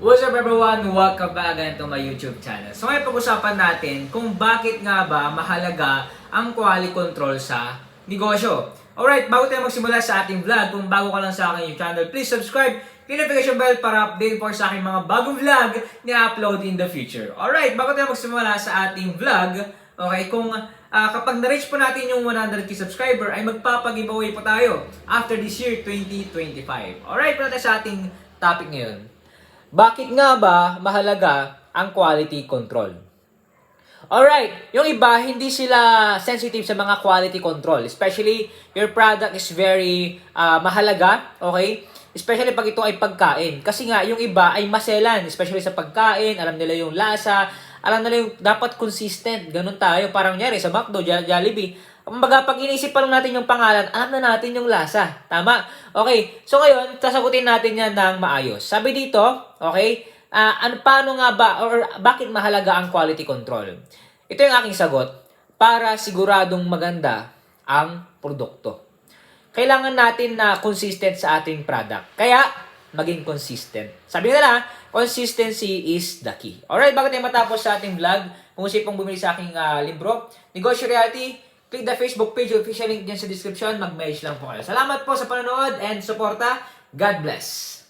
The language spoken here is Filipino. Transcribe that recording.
What's up everyone? Welcome back again to my YouTube channel. So ngayon pag-usapan natin kung bakit nga ba mahalaga ang quality control sa negosyo. Alright, bago tayo magsimula sa ating vlog, kung bago ka lang sa aking YouTube channel, please subscribe, click notification bell para update po sa aking mga bagong vlog na upload in the future. Alright, bago tayo magsimula sa ating vlog, okay, kung kapag na-reach po natin yung 100k subscriber, ay magpapag-giveaway po tayo after this year 2025. Alright, punta tayo sa ating topic ngayon. Bakit nga ba mahalaga ang quality control? Alright, yung iba hindi sila sensitive sa mga quality control. Especially, your product is very mahalaga, okay? Especially pag ito ay pagkain. Kasi nga, yung iba ay maselan, especially sa pagkain, alam nila yung lasa, alam nila yung dapat consistent. Ganun tayo, parang nyari sa McDo, Jollibee. Kumbaga, pag inisip pa lang natin yung pangalan, alam na natin yung lasa. Tama? Okay. So, ngayon, sasagutin natin yan ng maayos. Sabi dito, okay, paano nga ba, or bakit mahalaga ang quality control? Ito yung aking sagot, para siguradong maganda ang produkto. Kailangan natin na consistent sa ating product. Kaya, maging consistent. Sabi nila, consistency is the key. Alright, bago tayo matapos sa ating vlog, kung gusto pong bumili sa aking libro, Negosyo Reality, click the Facebook page, official link dyan sa description, mag-message lang po kayo. Salamat po sa panonood and suporta. God bless!